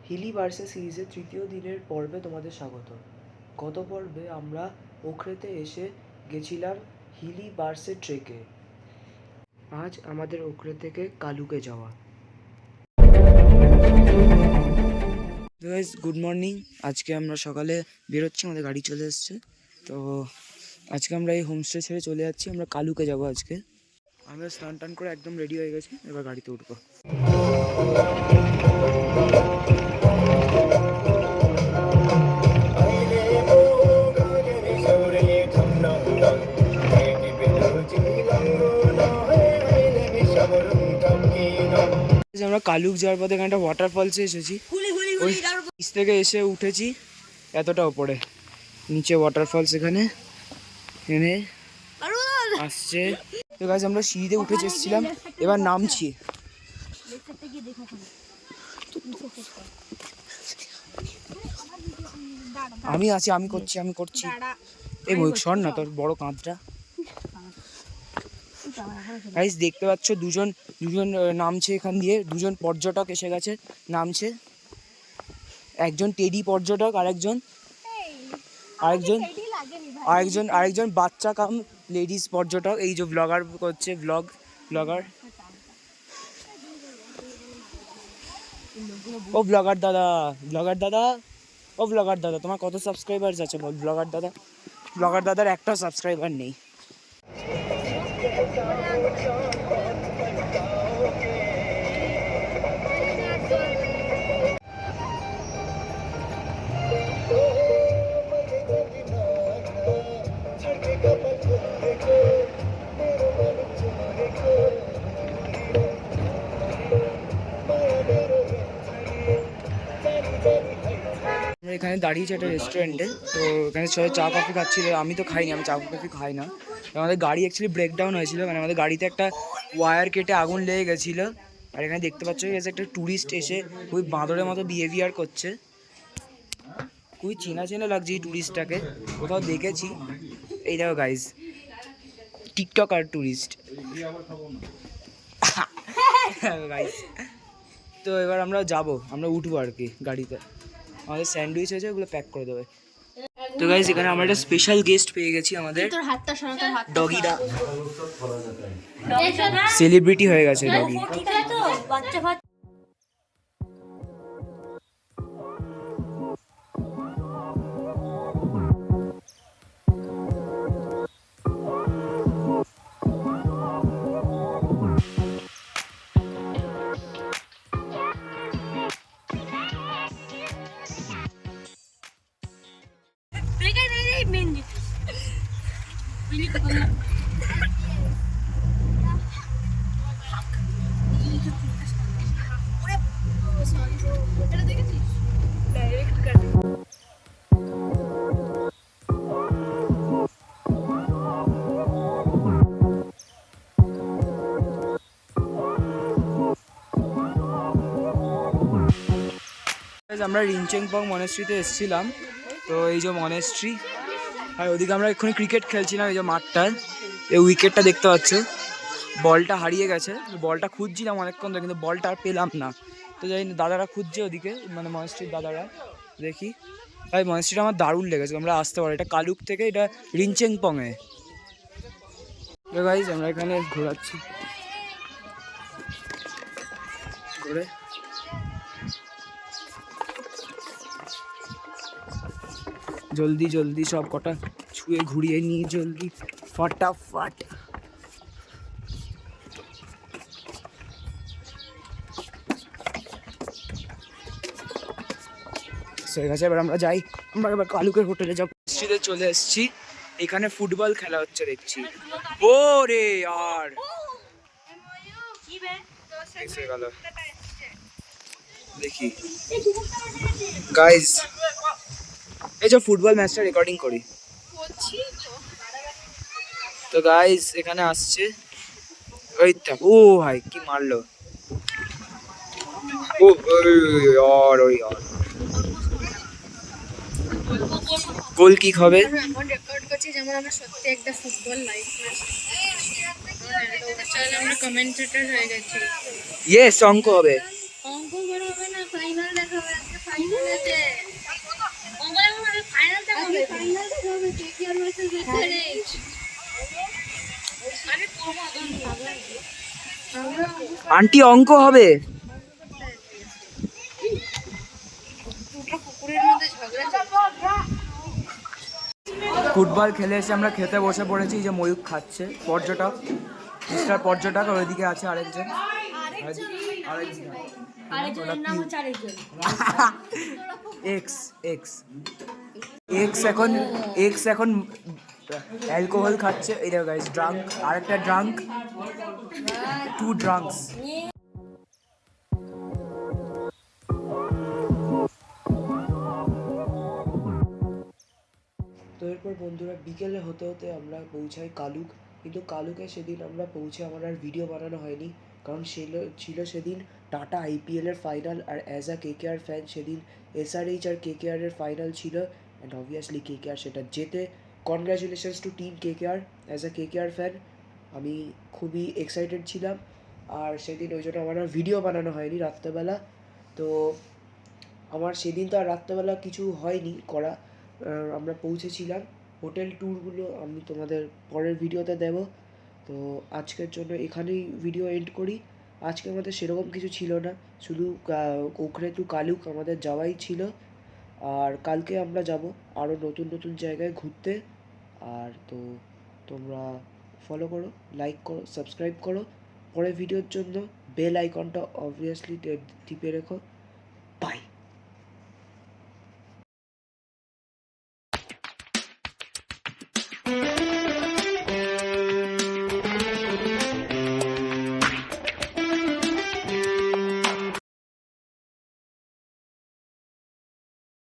Hili versus সিরিজের তৃতীয় দিনের পর্বে তোমাদের স্বাগত। গত পর্বে আমরা ওখরেতে এসে গেছিলাম হিলি ভার্সের ট্রেকে। আজ আমাদের ওখরে থেকে কালুকে যাওয়া। Guys good morning. আজকে আমরা সকালে বেরোচ্ছি, আমাদের গাড়ি চলে এসছে। তো আজকে আমরা এই হোমস্টে ছেড়ে চলে যাচ্ছি, আমরা কালুকে যাবো আজকে। আমরা স্নান টান করে একদম রেডি হয়ে গেছি, এবার গাড়িতে উঠবো। আমরা কালুক যাওয়ার পথে এখানে একটা ওয়াটারফলসে এসেছি। ওই নিচ থেকে এসে উঠেছি এতটা ওপরে, নিচে ওয়াটারফলস এখানে এনে আসছে। তো গাইস আমরা সিঁড়িতে উঠে এসেছিলাম, এবার নামছি। আমি আছি, আমি করছি। এই বই সর না, তোর বড় কাঁধটা। গাইস দেখতে পাচ্ছ দুজন নামছে এখান দিয়ে, দুজন পর্যটক এসে গেছে, নামছে। একজন টেডি পর্যটক, আরেকজন বাচ্চা কাম লেডিস পর্যটক। এই যে ব্লগার করছে, ব্লগার। ও ব্লগার দাদা, তোমার কত সাবস্ক্রাইবার আছে বল? ব্লগার দাদার একটাও সাবস্ক্রাইবার নেই। এখানে দাঁড়িয়েছে একটা রেস্টুরেন্টে, তো এখানে সবাই চা কফি খাচ্ছিল। আমি তো খাইনি, আমি চা কফি খাই না। আমাদের গাড়ি অ্যাকচুয়ালি ব্রেকডাউন হয়েছিল, মানে আমাদের গাড়িতে একটা ওয়্যার কেটে আগুন লেগে গেছিলো। আর এখানে দেখতে পাচ্ছ একটা ট্যুরিস্ট এসে খুবই বাঁদরের মতো বিহেভিয়ার করছে। খুবই চেনা লাগছে এই ট্যুরিস্টটাকে, কোথাও দেখেছি। এই দেখো গাইজ, টিকটক আর ট্যুরিস্ট গাইজ। তো এবার আমরা উঠবো আর কি গাড়িতে। আমাদের স্যান্ডউইচ আছে, ওগুলো প্যাক করে দেবে। তো গাইস এখানে আমরা একটা স্পেশাল গেস্ট পেয়ে গেছি, আমাদের ডগিটা সেলিব্রিটি হয়ে গেছে ডগি। আমরা রিনচেংপং মনেস্ট্রিতে এসেছিলাম। তো এই যে মনেস্ট্রি, আর ওদিকে আমরা এক্ষুনি ক্রিকেট খেলছিলাম। এই যে মাঠটায় এই উইকেটটা দেখতে পাচ্ছ, বলটা হারিয়ে গেছে। বলটা খুঁজছিলাম অনেকক্ষণ ধরে, কিন্তু বলটা আর পেলাম না। তো যাই দাদারা খুঁজছে ওদিকে, মানে মনেস্ট্রির দাদারা। দেখি ভাই, মনেস্ট্রিটা আমার দারুণ লেগেছে, আমরা আসতে পারি। এটা কালুক থেকে, এটা রিনচেংপংয়ে। তো গাইস আমরা এখানে ঘোরাচ্ছি, ঘুরে জলদি সব কটা ছুঁয়ে ঘুরিয়ে নিয়ে জলদি ফটাফট। হয়ে গেছে, এবার আমরা যাই। আমরা এবার কালুকের হোটেলে যাবো। মসজিদে চলে এসেছি, এখানে ফুটবল খেলা হচ্ছে দেখছি। ও রে আর দেখি গাইস, এই যে ফুটবল ম্যাচটা রেকর্ডিং করি। তো গাইস এখানে আসছে, ওই ও ভাই কি মারলো, ও আর ওই আর গোল কিক হবে। এখন রেকর্ড করছি যেমন আমরা সত্যি একটা ফুটবল লাইভ ম্যাচ, আমরা কমেন্টেটর হয়ে গেছি। ইয়েস, অঙ্ক হবে, অঙ্ক বড় হবে না, ফাইনাল দেখা হবে। আন্টি অঙ্ক হবে। ফুটবল খেলে এসে আমরা খেতে বসে পড়েছি, যে ময়ূক খাচ্ছে, পর্যটক, মিস্টার পর্যটক। আর ওইদিকে আছে আরেকজন, এক্স এক্স এক্স এখন অ্যালকোহল খাচ্ছে। এই দেখো গাইস, ড্রাঙ্ক, আরেকটা ড্রাঙ্ক, টু ড্রাঙ্কস। তো এরপর বন্ধুরা বিকেলে হতে হতে আমরা পৌঁছাই কালুক। কিন্তু কালুকে সেদিন আমরা পৌঁছে আমার আর ভিডিও বানানো হয়নি, কারণ ছিল সেদিন টাটা আইপিএলের ফাইনাল। আর অ্যাজ আ কেকেআর ফ্যান সেদিন এসআরএইচ আর কেকেআরের ফাইনাল ছিল, অ্যান্ড অবভিয়াসলি কেকেআর সেটা জেতে। Congratulations to team KKR. As a KKR fan আমি খুবই এক্সাইটেড ছিলাম, আর সেদিন ওই জন্য আমার আর ভিডিও বানানো হয়নি রাত্রেবেলা। তো আমার সেদিন তো আর রাত্রেবেলা কিছু হয়নি করা। আমরা পৌঁছেছিলাম। হোটেল ট্যুরগুলো আমি তোমাদের পরের ভিডিওতে দেবো। তো আজকের জন্য এখানেই ভিডিও এন্ড করি। আজকে আমাদের সেরকম কিছু ছিল না, শুধু ওখরে টু কালুক আমাদের যাওয়াই ছিল। আর কালকে আমরা যাব আরও নতুন নতুন জায়গায় ঘুরতে। আর তো তোমরা ফলো করো, লাইক করো, সাবস্ক্রাইব করো। পরের ভিডিওর জন্য বেল আইকনটা অবভিয়াসলি টিপে রেখো।